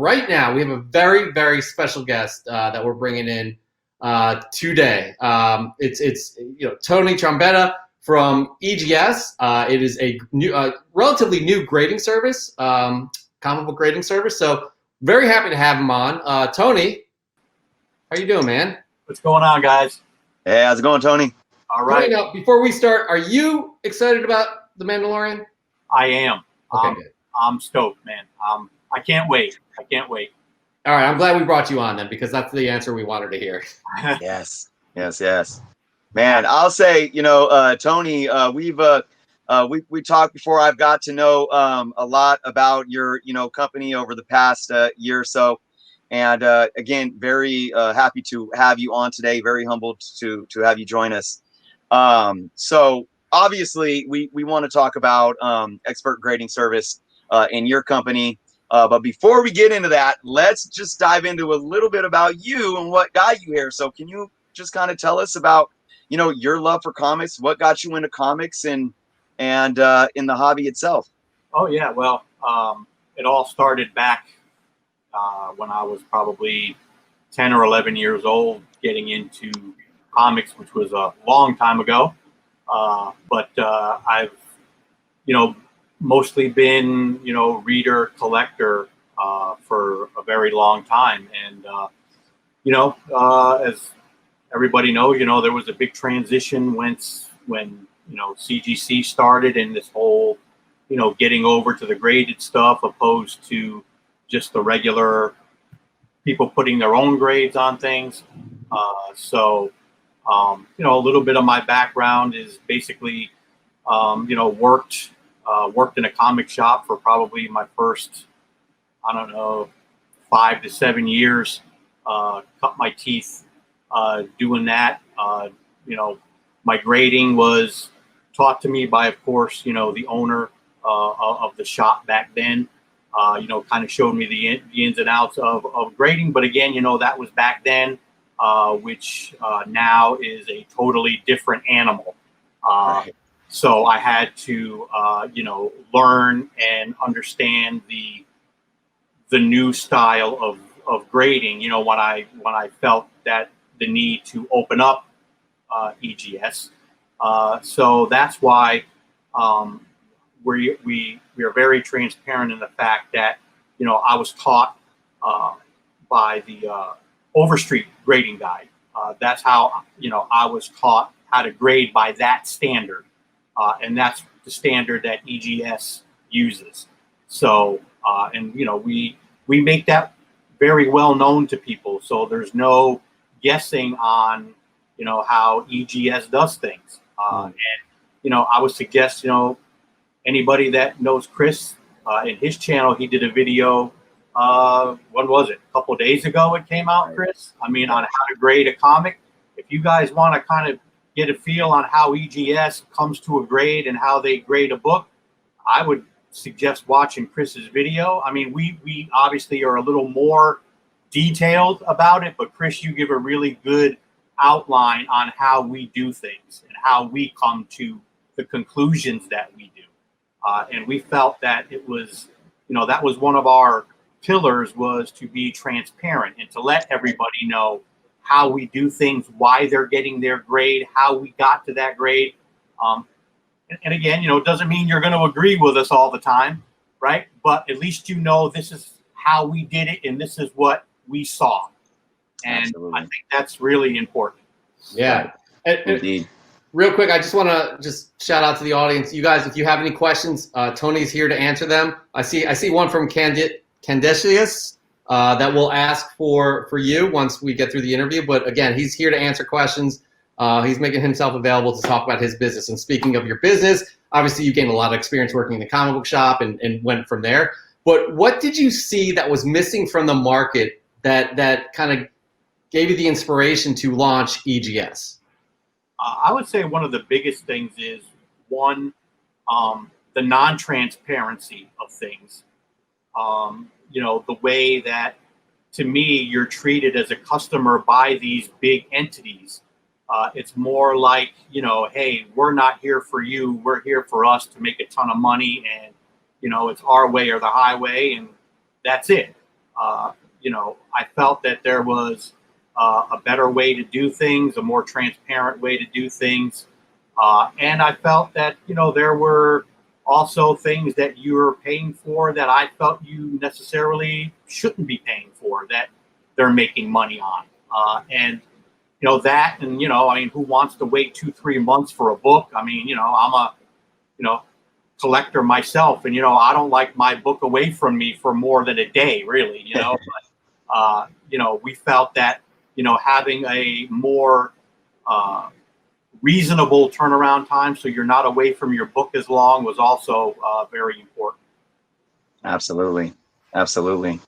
right now, we have a very, very special guest that we're bringing in today. It's Tony Trombetta from EGS. It is a new, relatively new grading service, comic book grading service. So very happy to have him on. Tony, how you doing, man? What's going on, guys? Hey, how's it going, Tony? All right. Tony, now, before we start, are you excited about The Mandalorian? I am. Okay, good. I'm stoked, man. I can't wait. I can't wait. All right, I'm glad we brought you on then, because that's the answer we wanted to hear. Yes. Man, I'll say, Tony, we talked before. I've got to know a lot about your, company over the past year or so. And again, very happy to have you on today. Very humbled to have you join us. So obviously, we want to talk about expert grading service in your company. But before we get into that, let's just dive into a little bit about you and what got you here. So can you just kind of tell us about, your love for comics, what got you into comics and in the hobby itself? Oh, yeah. Well, it all started back when I was probably 10 or 11 years old, getting into comics, which was a long time ago. But I've, mostly been, reader, collector for a very long time. And, as everybody knows, there was a big transition when CGC started and this whole, getting over to the graded stuff opposed to just the regular people putting their own grades on things. So, a little bit of my background is basically, worked in a comic shop for probably my first, 5 to 7 years, cut my teeth doing that. My grading was taught to me by, of course, the owner of the shop back then, kind of showed me the ins and outs of grading. But again, that was back then, which now is a totally different animal. Right. So I had to, learn and understand the new style of grading. When I felt that the need to open up EGS, so that's why we are very transparent in the fact that I was taught by the Overstreet grading guide. That's how I was taught how to grade by that standard. And that's the standard that EGS uses. So, we make that very well known to people. So there's no guessing on, how EGS does things. And, I would suggest, anybody that knows Chris in his channel, he did a video, when was it? A couple of days ago it came out, Chris? On how to grade a comic. If you guys want to kind of get a feel on how EGS comes to a grade and how they grade a book, I would suggest watching Chris's video. We obviously are a little more detailed about it, but Chris, you give a really good outline on how we do things and how we come to the conclusions that we do. And we felt that it was, that was one of our pillars, was to be transparent and to let everybody know how we do things, why they're getting their grade, how we got to that grade. And again, it doesn't mean you're going to agree with us all the time, right? But at least this is how we did it and this is what we saw. And absolutely. I think that's really important. Yeah. Indeed. Real quick, I just want to shout out to the audience. You guys, if you have any questions, Tony's here to answer them. I see one from Candacius. That we'll ask for you once we get through the interview. But again, he's here to answer questions. He's making himself available to talk about his business. And speaking of your business, obviously you gained a lot of experience working in the comic book shop and went from there. But what did you see that was missing from the market that kind of gave you the inspiration to launch EGS? I would say one of the biggest things is, one, the non-transparency of things. The way that, to me, you're treated as a customer by these big entities. It's more like, hey, we're not here for you. We're here for us to make a ton of money. And, it's our way or the highway. And that's it. I felt that there was a better way to do things, a more transparent way to do things. And I felt that, there were also things that you were paying for that I felt you necessarily shouldn't be paying for, that they're making money on. Who wants to wait 2-3 months for a book? I'm a, collector myself, and, I don't like my book away from me for more than a day, really, But, we felt that, having a more reasonable turnaround time, so you're not away from your book as long, was also very important. Absolutely. Absolutely.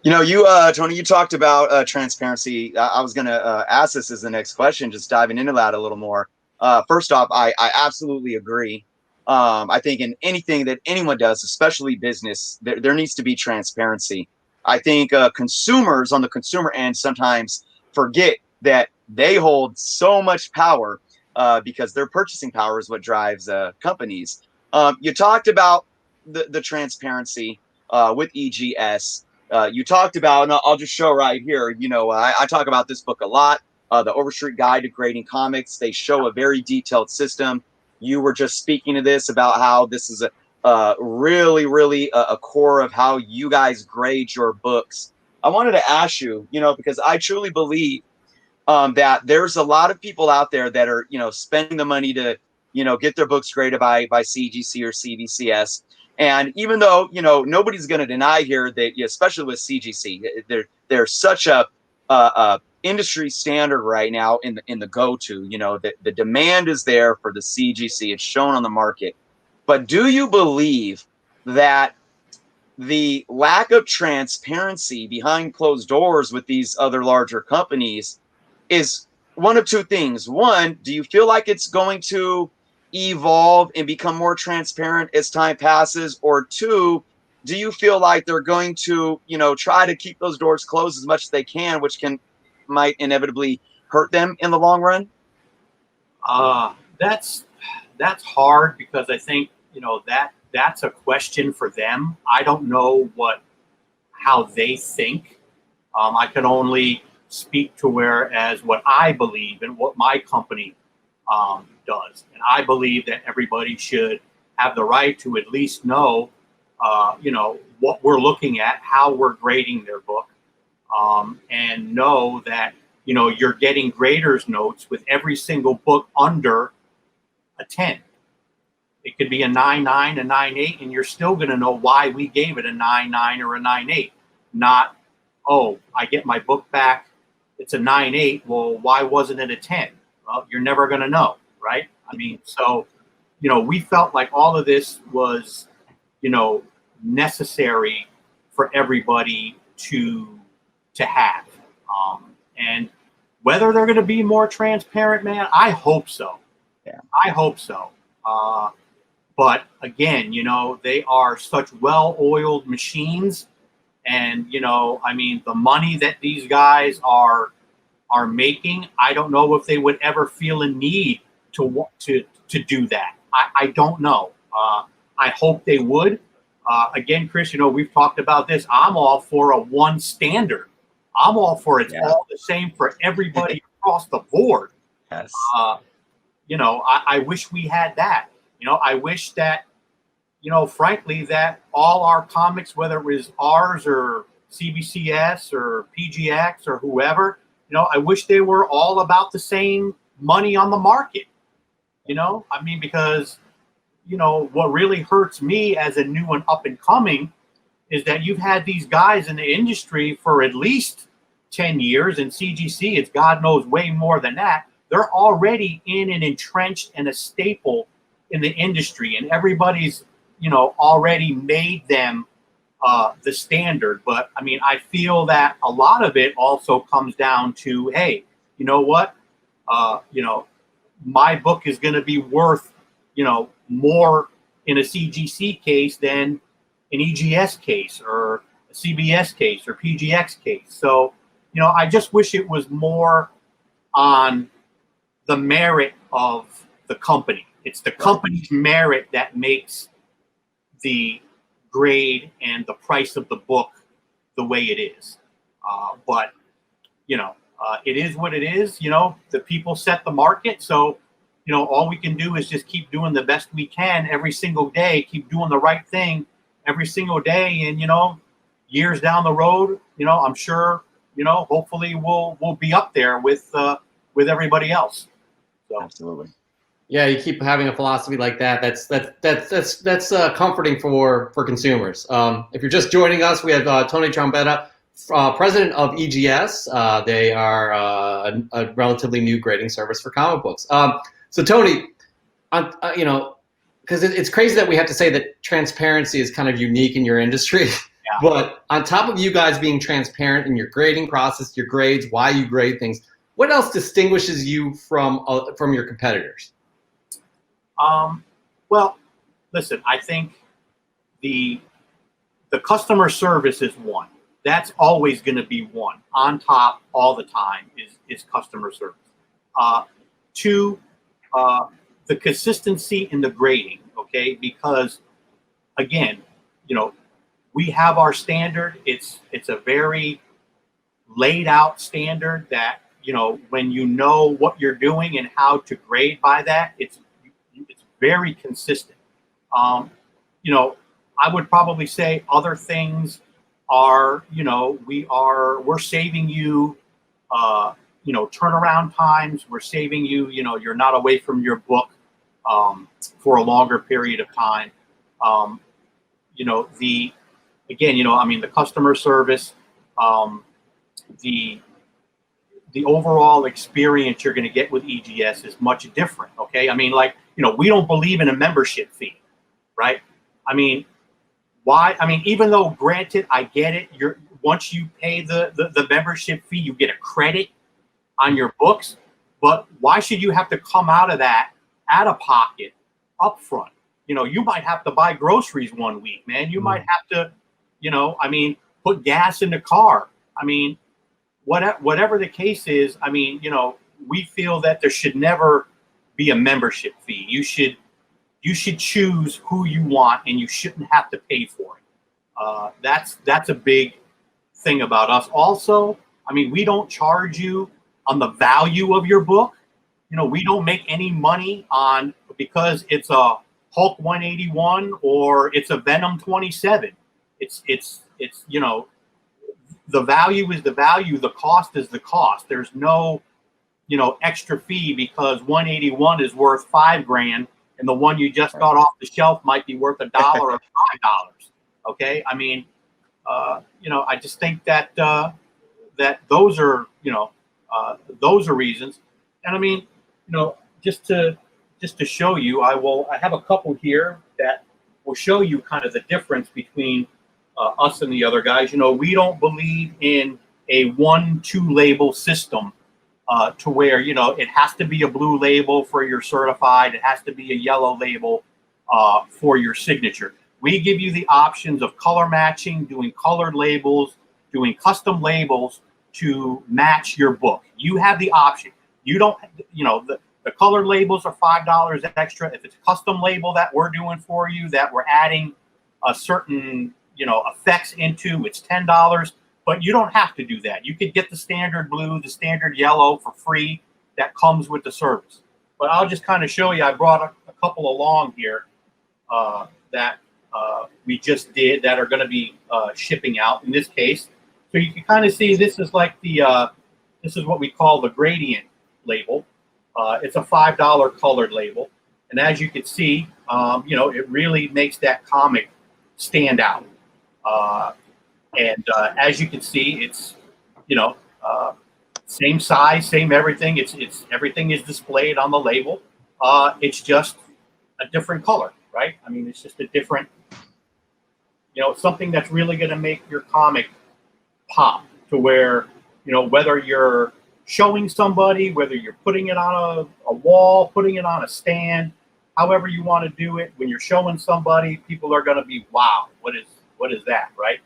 Tony, you talked about transparency. I was going to ask this as the next question, just diving into that a little more. First off, I absolutely agree. I think in anything that anyone does, especially business, there needs to be transparency. I think consumers on the consumer end sometimes forget that they hold so much power because their purchasing power is what drives companies. You talked about the transparency with EGS. You talked about, and I'll just show right here, I talk about this book a lot, the Overstreet Guide to Grading Comics. They show a very detailed system. You were just speaking to this about how this is really, really a core of how you guys grade your books. I wanted to ask you, because I truly believe that there's a lot of people out there that are, spending the money to, get their books graded by CGC or CBCS. And even though, nobody's going to deny here that, especially with CGC, there's such a industry standard right now in the go-to, the demand is there for the CGC. It's shown on the market. But do you believe that the lack of transparency behind closed doors with these other larger companies is one of two things? One, do you feel like it's going to evolve and become more transparent as time passes? Or two, do you feel like they're going to, try to keep those doors closed as much as they can, which might inevitably hurt them in the long run? That's hard, because I think, that's a question for them. I don't know how they think. I can only speak to what I believe and what my company does. And I believe that everybody should have the right to at least know, what we're looking at, how we're grading their book, and know that, you're getting graders notes with every single book under a 10. It could be a 9.9, a 9.8, and you're still going to know why we gave it a 9.9 or a 9.8. Not, oh, I get my book back, it's a 9.8. Well, why wasn't it a 10? Well, you're never going to know, right? So, we felt like all of this was, necessary for everybody to have. And whether they're going to be more transparent, man, I hope so. Yeah. I hope so. But again, they are such well-oiled machines, and the money that these guys are making, I don't know if they would ever feel a need to do that. I don't know. I hope they would. Again, Chris, we've talked about this. I'm all for a one standard. I'm all for it's all the same for everybody across the board. Yes. I wish we had that. I wish that, frankly, that all our comics, whether it was ours or CBCS or PGX or whoever, I wish they were all about the same money on the market. Because, what really hurts me as a new and up and coming is that you've had these guys in the industry for at least 10 years, and CGC, it's God knows way more than that. They're already in and entrenched and a staple in the industry, and everybody's, already made them the standard. But I feel that a lot of it also comes down to, hey, you know what? My book is going to be worth, more in a CGC case than an EGS case or a CBS case or PGX case. So, I just wish it was more on the merit of the company. It's the company's merit that makes the grade and the price of the book the way it is. But it is what it is. The people set the market, so all we can do is just keep doing the best we can every single day, keep doing the right thing every single day, and years down the road, I'm sure, hopefully we'll be up there with everybody else. So. Absolutely. Yeah, you keep having a philosophy like that. That's comforting for consumers. If you're just joining us, we have Tony Trombetta, president of EGS. They are a relatively new grading service for comic books. So Tony, because it's crazy that we have to say that transparency is kind of unique in your industry. Yeah. But on top of you guys being transparent in your grading process, your grades, why you grade things, what else distinguishes you from your competitors? Well, listen, I think the customer service is one. That's always going to be one on top all the time is customer service. Two, the consistency in the grading, okay? Because again, we have our standard. It's a very laid out standard that, when you know what you're doing and how to grade by that, it's very consistent. I would probably say other things are, we're saving you, turnaround times. We're saving you, you're not away from your book for a longer period of time. The customer service, the overall experience you're going to get with EGS is much different. Okay. We don't believe in a membership fee, right? Why? Even though granted, I get it. Once you pay the membership fee, you get a credit on your books, but why should you have to come out of that out of pocket up front? You might have to buy groceries one week, man. You might have to, put gas in the car. Whatever the case is, we feel that there should never be a membership fee. You should choose who you want, and you shouldn't have to pay for it. That's a big thing about us. Also, we don't charge you on the value of your book. We don't make any money on because it's a Hulk 181 or it's a Venom 27. It's the value is the value. The cost is the cost. There's no, extra fee because 181 is worth $5,000 and the one you just got off the shelf might be worth $1 or $5. Okay. I just think that, that those are reasons. And just to show you, I have a couple here that will show you kind of the difference between us and the other guys. We don't believe in a 1-2 label system to where, it has to be a blue label for your certified. It has to be a yellow label for your signature. We give you the options of color matching, doing colored labels, doing custom labels to match your book. You have the option. You don't, the colored labels are $5 extra. If it's a custom label that we're doing for you, that we're adding a certain, effects into, it's $10, but you don't have to do that. You could get the standard blue, the standard yellow for free that comes with the service. But I'll just kind of show you, I brought a couple along here that we just did that are going to be shipping out in this case. So you can kind of see this is like this is what we call the gradient label. It's a $5 colored label. And as you can see, it really makes that comic stand out. As you can see, it's, same size, same everything. It's everything is displayed on the label. It's just a different color, right? It's just a different, something that's really going to make your comic pop to where, whether you're showing somebody, whether you're putting it on a wall, putting it on a stand, however you want to do it, when you're showing somebody, people are going to be, wow, what is that, right?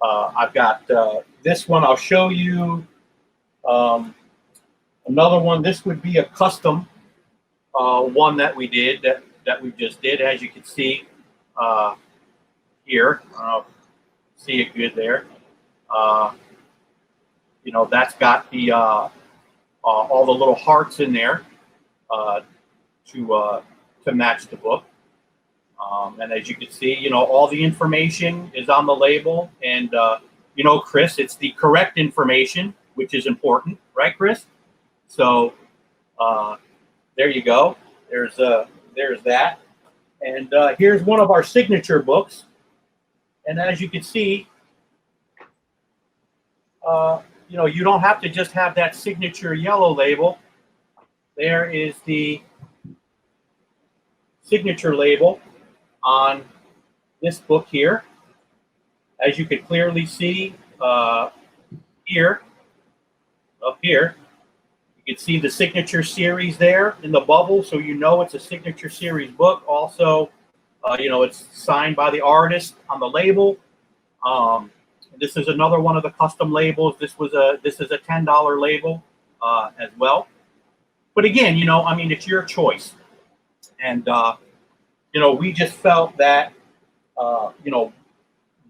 I've got this one. I'll show you another one. This would be a custom one that we did, that we just did, as you can see here. see it good there. You know, that's got the all the little hearts in there to match the book. And as you can see, you know, all the information is on the label. And, you know, Chris, it's the correct information, which is important, right, Chris? So there you go. There's that. And here's one of our signature books. And as you can see, you know, you don't have to just have that signature yellow label. There is the signature label on this book here. As you can clearly see here, up here, you can see the signature series there in the bubble, so you know it's a signature series book. Also, you know, it's signed by the artist on the label. This is another one of the custom labels. This is a $10 label as well. But again, you know, I mean, it's your choice. And, you know, we just felt that, you know,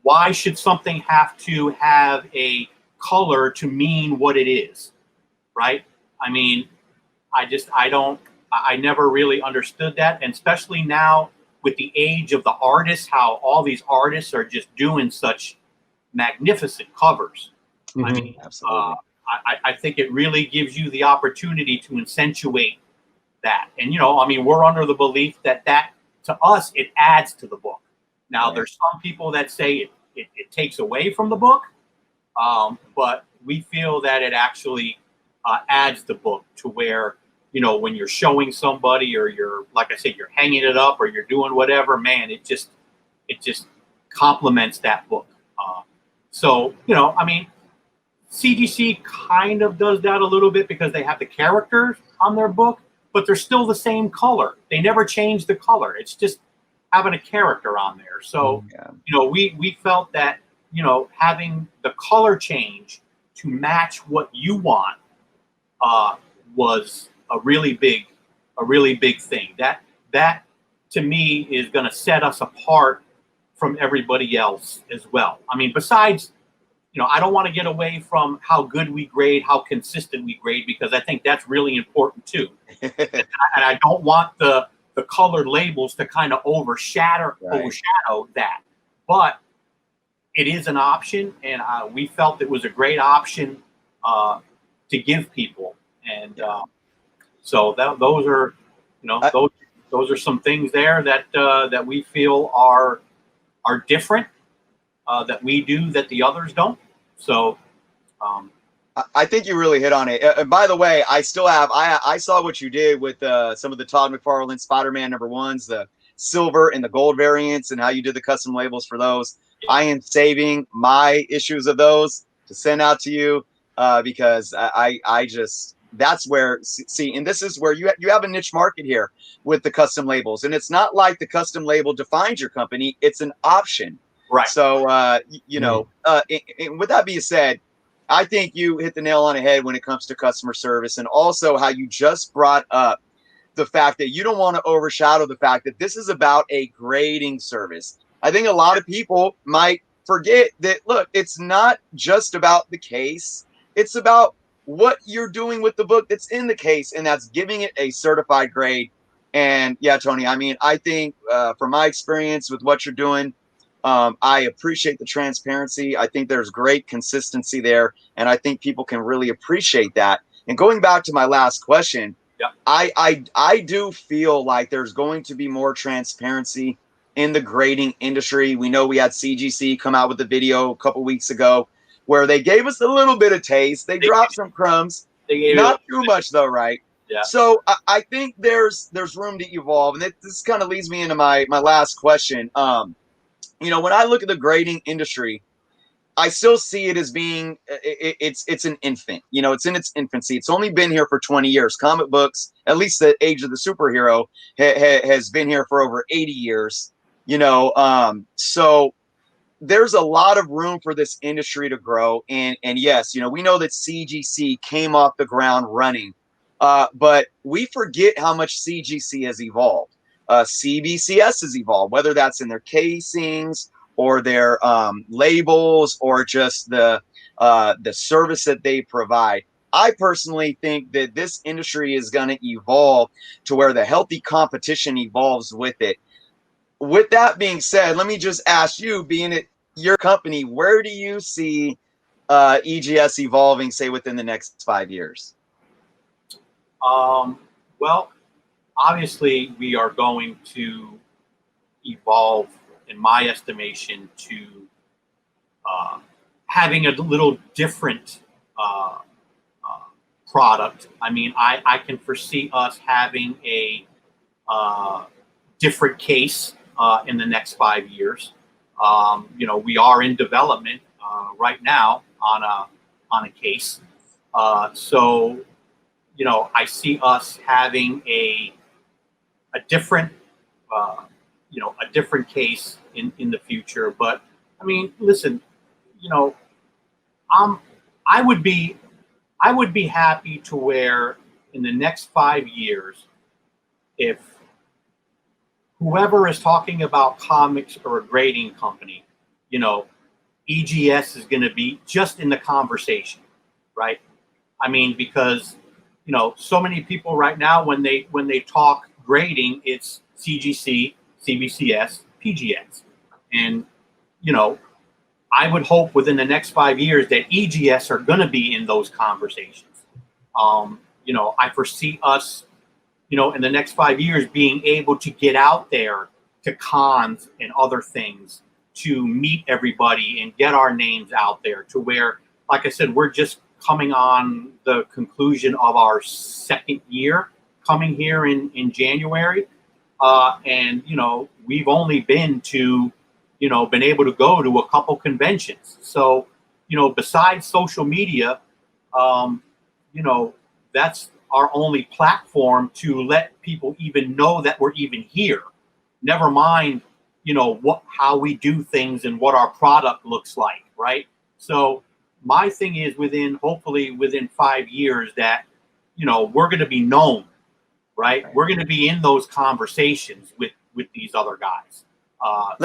why should something have to have a color to mean what it is, right? I mean, I never really understood that. And especially now with the age of the artists, how all these artists are just doing such magnificent covers. Mm-hmm. I mean, Absolutely. I think it really gives you the opportunity to accentuate that. And, you know, I mean, we're under the belief that to us, it adds to the book. Now, Right. There's some people that say it takes away from the book, but we feel that it actually adds the book to where, you know, when you're showing somebody or you're, like I said, you're hanging it up or you're doing whatever, man, it just complements that book. So, you know, I mean, CGC kind of does that a little bit because they have the characters on their book, but they're still the same color. They never change the color. It's just having a character on there. So, Yeah. you know, we felt that, you know, having the color change to match what you want was a really big thing. That to me is going to set us apart from everybody else as well. I mean, besides, you know, I don't want to get away from how good we grade, how consistent we grade, because I think that's really important too. And I don't want the colored labels to kind of overshadow that. But it is an option, and we felt it was a great option to give people. And so those are, you know, those are some things there that we feel are different, that we do that the others don't. So I think you really hit on it. And by the way, I still have, I saw what you did with some of the Todd McFarlane Spider-Man #1s, the silver and the gold variants, and how you did the custom labels for those. I am saving my issues of those to send out to you because I just, that's where, see, and this is where you have a niche market here with the custom labels. And it's not like the custom label defines your company. It's an option. right. So, you know, and with that being said, I think you hit the nail on the head when it comes to customer service, and also how you just brought up the fact that you don't want to overshadow the fact that this is about a grading service. I think a lot of people might forget that, look, it's not just about the case. It's about what you're doing with the book that's in the case, and that's giving it a certified grade. And yeah, Tony, I mean, I think from my experience with what you're doing, I appreciate the transparency. I think there's great consistency there, and I think people can really appreciate that. And going back to my last question, yeah. I do feel like there's going to be more transparency in the grading industry. We know we had CGC come out with a video a couple weeks ago where they gave us a little bit of taste. They dropped some crumbs, not too much though, right? Yeah. So I think there's room to evolve, and this kind of leads me into my last question. You know, when I look at the grading industry, I still see it as being it's an infant. You know, it's in its infancy. It's only been here for 20 years. Comic books, at least the age of the superhero, has been here for over 80 years. You know, so there's a lot of room for this industry to grow. And yes, you know, we know that CGC came off the ground running, but we forget how much CGC has evolved. CBCS has evolved, whether that's in their casings or their labels, or just the service that they provide. I personally think that this industry is going to evolve to where the healthy competition evolves with it. With that being said, let me just ask you, being at your company, where do you see EGS evolving, say, within the next 5 years? Well, obviously, we are going to evolve, in my estimation, to having a little different product. I mean, I can foresee us having a different case in the next 5 years. You know, we are in development right now on a case. So, you know, I see us having a different, you know, a different case in the future. But I mean, listen, you know, I would be happy to where in the next 5 years, if whoever is talking about comics or a grading company, you know, EGS is going to be just in the conversation, right? I mean, because, you know, so many people right now, when they talk grading, it's CGC, CBCS, PGS. And, you know, I would hope within the next 5 years that EGS are going to be in those conversations. You know, I foresee us, you know, in the next 5 years being able to get out there to cons and other things to meet everybody and get our names out there to where, like I said, we're just coming on the conclusion of our second year coming here in January. And, you know, we've only been able to go to a couple conventions. So, you know, besides social media, you know, that's our only platform to let people even know that we're even here. Never mind, you know, how we do things and what our product looks like, right? So my thing is hopefully within 5 years that, you know, we're going to be known, right? We're going to be in those conversations with these other guys.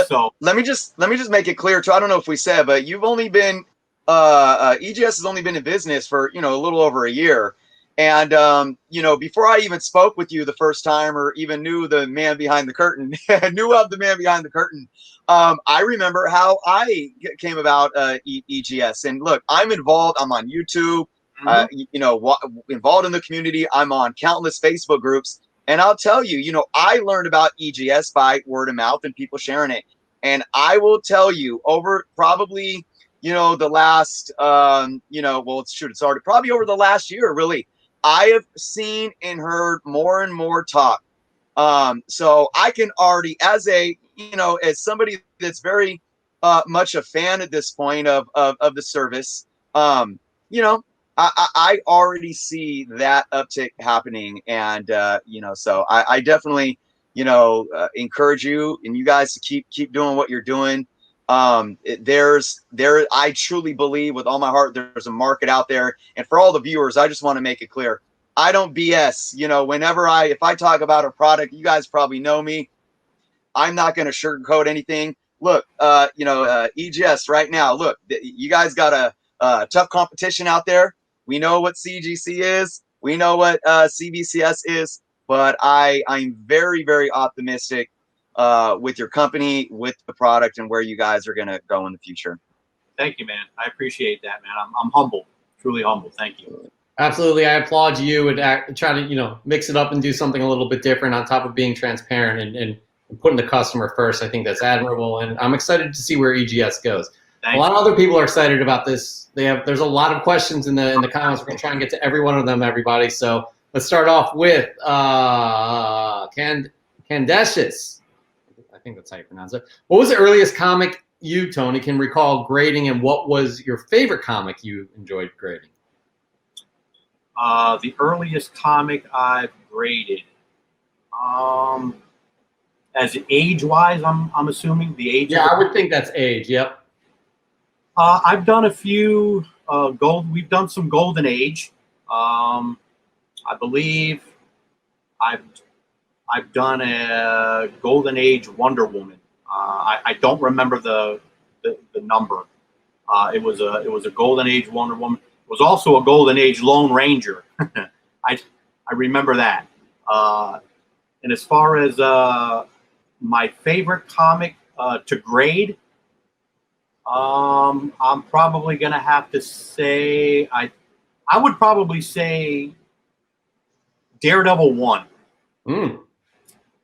So let me just make it clear too. I don't know if we said, but you've only been EGS has only been in business for, you know, a little over a year. And you know, before I even spoke with you the first time, or even knew the man behind the curtain, knew of the man behind the curtain, I remember how I came about EGS. And look, I'm involved. I'm on YouTube. You know, involved in the community. I'm on countless Facebook groups. And I'll tell you, you know, I learned about EGS by word of mouth and people sharing it. And I will tell you, over probably, you know, the last, you know, well, it started probably over the last year, really. I have seen and heard more and more talk. So I can already, as somebody that's very much a fan at this point of the service, you know, I already see that uptick happening. And, you know, so I definitely, you know, encourage you and you guys to keep doing what you're doing. I truly believe with all my heart, there's a market out there. And for all the viewers, I just want to make it clear. I don't BS, you know, if I talk about a product, you guys probably know me. I'm not going to sugarcoat anything. Look, you know, EGS right now, look, you guys got a tough competition out there. We know what CGC is. We know what CBCS is, but I'm very, very optimistic with your company, with the product, and where you guys are going to go in the future. Thank you, man. I appreciate that, man. I'm humble, truly humble. Thank you. Absolutely. I applaud you and try to, you know, mix it up and do something a little bit different on top of being transparent and putting the customer first. I think that's admirable. And I'm excited to see where EGS goes. A lot of other people are excited about this. There's a lot of questions in the comments. We're going to try and get to every one of them, everybody. So let's start off with Candesius. I think that's how you pronounce it. What was the earliest comic you, Tony, can recall grading, and what was your favorite comic you enjoyed grading? The earliest comic I've graded, as age-wise, I'm assuming the age. Yeah, I would think that's age. Yep. I've done a few We've done some Golden Age. I believe I've done a Golden Age Wonder Woman. I don't remember the number. It was a Golden Age Wonder Woman. It was also a Golden Age Lone Ranger. I remember that. And as far as my favorite comic to grade, I'm probably gonna have to say I would probably say Daredevil 1.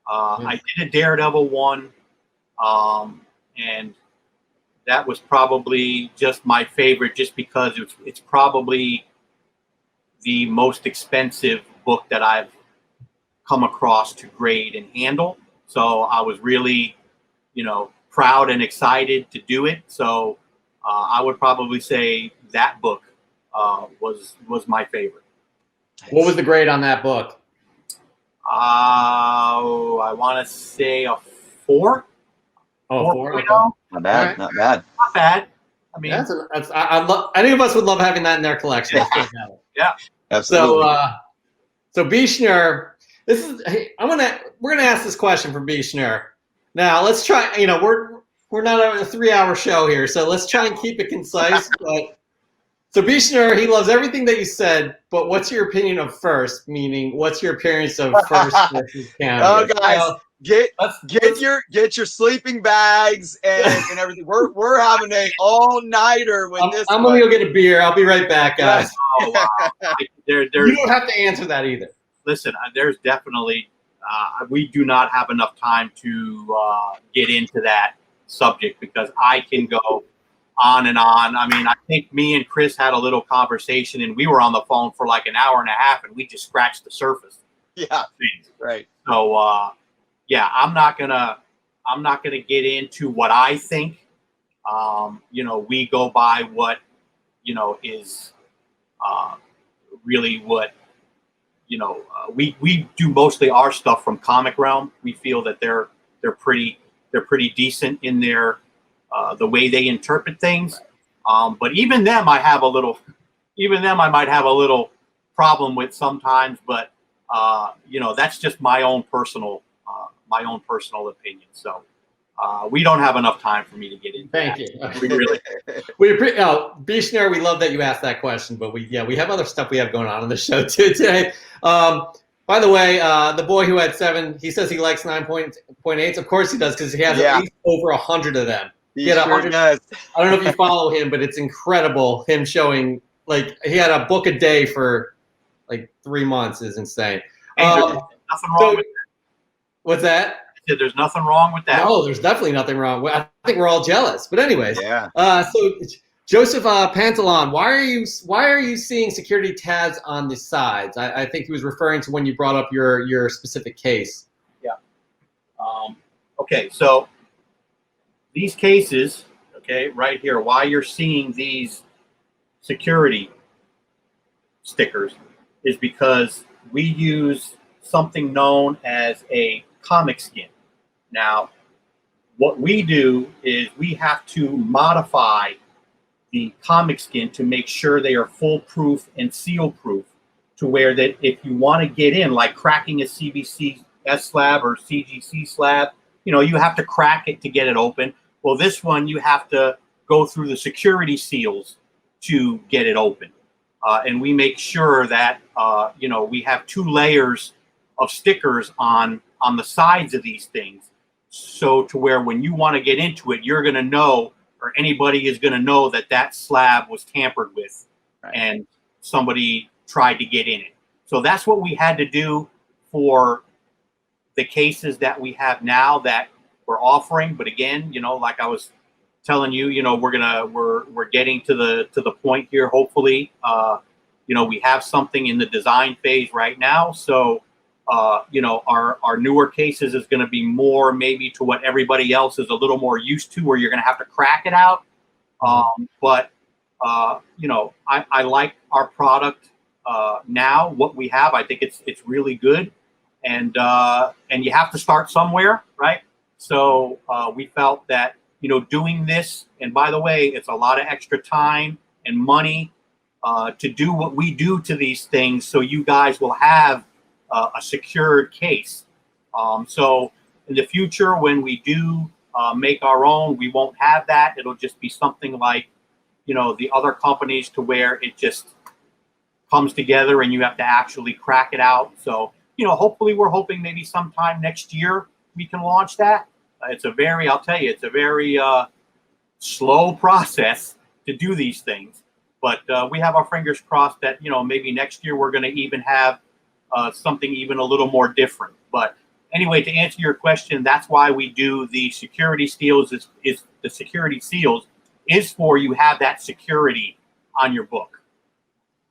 I did a Daredevil 1, and that was probably just my favorite, just because it's probably the most expensive book that I've come across to grade and handle. So I was really, proud and excited to do it. So I would probably say that book was my favorite. What was the grade on that book? I want to say a 4. Oh, 4. Okay. Not bad. Right. Not bad. Not bad. I mean, any of us would love having that in their collection. Yeah, absolutely. So Bishner, we're gonna ask this question for Bishner. Now let's try. We're not a 3-hour show here, so let's try and keep it concise. But so Bishner, he loves everything that you said, but what's your opinion of First? Meaning, what's your appearance of First versus County? Oh, guys, get your sleeping bags and everything. We're having a all-nighter with this. I'm gonna go get a beer. I'll be right back, guys. Oh, wow. You don't have to answer that either. Listen, there's definitely we do not have enough time to get into that subject, because I can go on and on. I mean, I think me and Chris had a little conversation, and we were on the phone for like an hour and a half, and we just scratched the surface. Yeah, right. So, yeah, I'm not gonna get into what I think. We go by what is really what we do mostly our stuff from Comic Realm. We feel that they're pretty decent in their the way they interpret things. But even them, I might have a little problem with sometimes. But that's just my own personal opinion. So we don't have enough time for me to get into. Thank you. We really. Bishner, we love that you asked that question, but we have other stuff we have going on the show too today. By the way, the boy who had 7, he says he likes 9.8s. Of course he does, because he has at least over 100 of them. He had 100. Does. I don't know if you follow him, but it's incredible him showing, like, he had a book a day for like 3 months. Is insane. Nothing wrong with that. What's that? There's nothing wrong with that. No, there's definitely nothing wrong. I think we're all jealous. But anyways, yeah. So Joseph Pantalon, why are you seeing security tabs on the sides? I think he was referring to when you brought up your specific case. Yeah. Okay, so these cases, right here, why you're seeing these security stickers is because we use something known as a comic skin. Now, what we do is we have to modify the comic skin to make sure they are foolproof and seal-proof, to where that if you want to get in, like cracking a CBC S slab or CGC slab, you have to crack it to get it open. Well, this one, you have to go through the security seals to get it open. And we make sure that, we have 2 layers of stickers on the sides of these things. So to where when you want to get into it, you're going to know, or anybody is going to know, that slab was tampered with, right, and somebody tried to get in it. So that's what we had to do for the cases that we have now that we're offering. But again, like I was telling you, we're getting to the point here. Hopefully, we have something in the design phase right now. So, our newer cases is going to be more maybe to what everybody else is a little more used to, where you're going to have to crack it out. But I like our product now. What we have, I think it's really good, and you have to start somewhere, right? So we felt that doing this, and by the way, it's a lot of extra time and money to do what we do to these things, so you guys will have a secured case. So in the future, when we do make our own. We won't have that. It'll just be something like, the other companies, to where it just comes together and you have to actually crack it out. So, hopefully we're hoping maybe sometime next year we can launch that. I'll tell you, it's a very slow process to do these things. But we have our fingers crossed that, maybe next year we're going to even have something even a little more different. But anyway, to answer your question, that's why we do the security seals. Is the security seals is for you have that security on your book.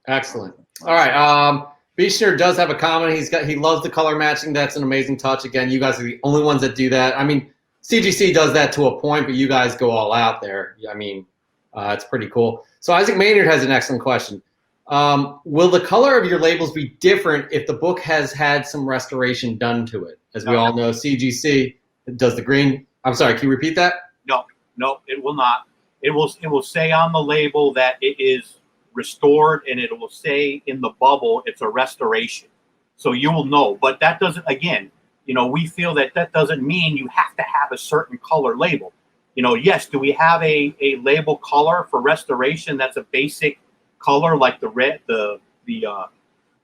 Excellent. All right. Bishner does have a comment. He loves the color matching. That's an amazing touch. Again, you guys are the only ones that do that. I mean, CGC does that to a point, but you guys go all out there. I mean, it's pretty cool. So Isaac Maynard has an excellent question. Will the color of your labels be different if the book has had some restoration done to it? As we all know, CGC does the green. I'm sorry, can you repeat that? No, it will not. It will say on the label that it is restored, and it will say in the bubble it's a restoration. So you will know. But that doesn't, again, we feel that doesn't mean you have to have a certain color label. Yes, do we have a label color for restoration that's a basic color like the red, the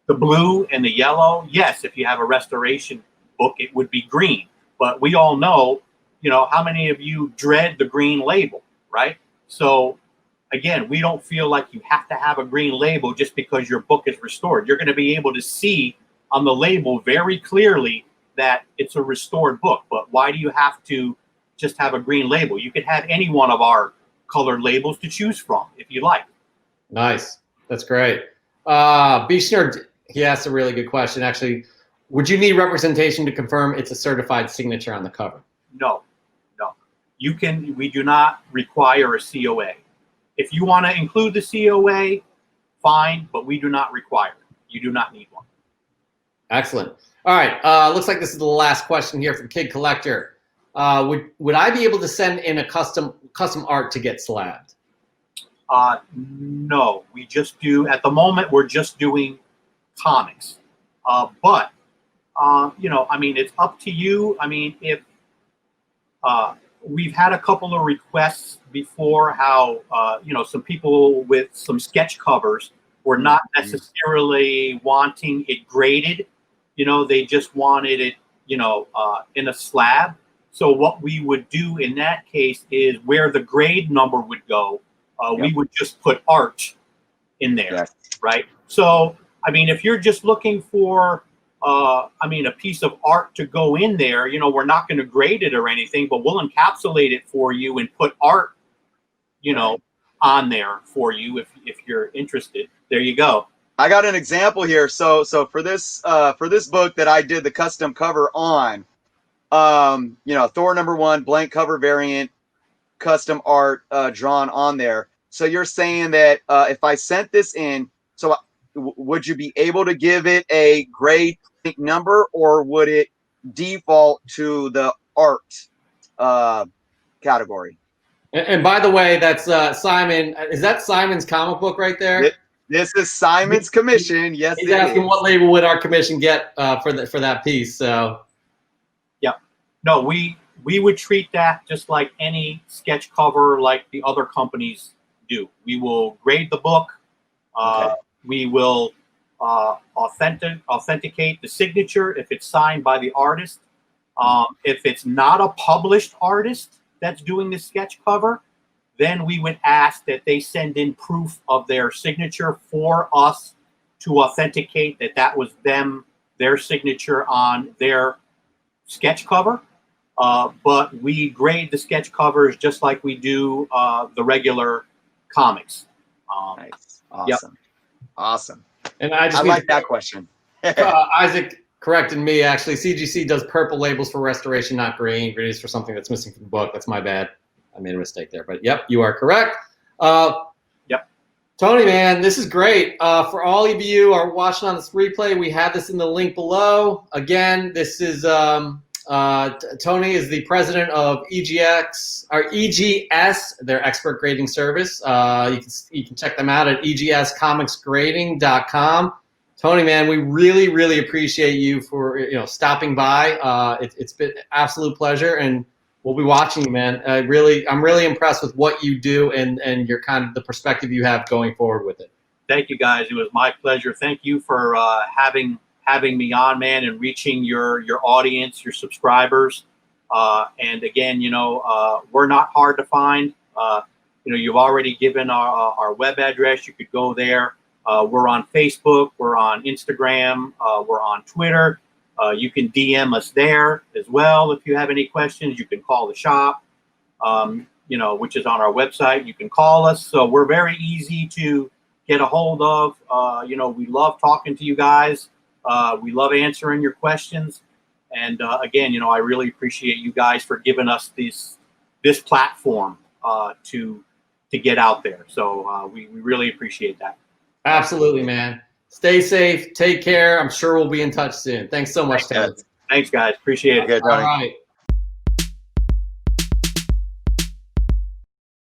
blue and the yellow? Yes, if you have a restoration book, it would be green. But we all know, how many of you dread the green label, right? So again, we don't feel like you have to have a green label just because your book is restored. You're going to be able to see on the label very clearly that it's a restored book. But why do you have to just have a green label? You could have any one of our colored labels to choose from if you like. Nice. That's great. Bishner, he asked a really good question. Actually, would you need representation to confirm it's a certified signature on the cover? No. We do not require a COA. If you want to include the COA, fine, but we do not require it. You do not need one. Excellent. All right. Looks like this is the last question here from Kid Collector. Would I be able to send in a custom art to get slabbed? No, we just do, at the moment, we're just doing comics. But, I mean, it's up to you. I mean, if we've had a couple of requests before how, some people with some sketch covers were not necessarily wanting it graded. They just wanted it, in a slab. So what we would do in that case is where the grade number would go, we would just put art in there, right? So, I mean, if you're just looking for, a piece of art to go in there, we're not going to grade it or anything, but we'll encapsulate it for you and put art, on there for you if you're interested. There you go. I got an example here. So for this book that I did the custom cover on, Thor #1 blank cover variant, custom art drawn on there. So you're saying that if I sent this in, so would you be able to give it a grade number, or would it default to the art category? And by the way, that's Simon. Is that Simon's comic book right there? This is Simon's commission. Yes, he's asking what label would our commission get for that piece. So, yeah, no, we would treat that just like any sketch cover, like the other companies do. We will grade the book. Okay. We will authenticate the signature if it's signed by the artist. If it's not a published artist that's doing the sketch cover, then we would ask that they send in proof of their signature for us to authenticate that was their signature on their sketch cover. But we grade the sketch covers just like we do the regular comics. Nice. Awesome. Yep. Awesome. And I like that question. Isaac corrected me, actually. CGC does purple labels for restoration, not green. Green is for something that's missing from the book. That's my bad. I made a mistake there. But, yep, you are correct. Yep. Tony, man, this is great. For all of you who are watching on this replay, we have this in the link below. Again, this is Tony is the president of EGS, their expert grading service. You can check them out at egscomicsgrading.com. Tony, man, we really, really appreciate you for stopping by. It's been an absolute pleasure, and We'll be watching you, man. I'm really impressed with what you do and your kind of the perspective you have going forward with it. Thank you, guys. It was my pleasure. Thank you for having me on, man, and reaching your audience, your subscribers. And again, we're not hard to find. You've already given our web address. You could go there. We're on Facebook. We're on Instagram. We're on Twitter. You can DM us there as well if you have any questions. You can call the shop, which is on our website. You can call us. So we're very easy to get a hold of. We love talking to you guys. We love answering your questions. And again, I really appreciate you guys for giving us this platform to get out there. So we really appreciate that. Absolutely, man. Stay safe. Take care. I'm sure we'll be in touch soon. Thanks so much, Tony. Thanks, guys. Appreciate it. Okay, Tony. All right.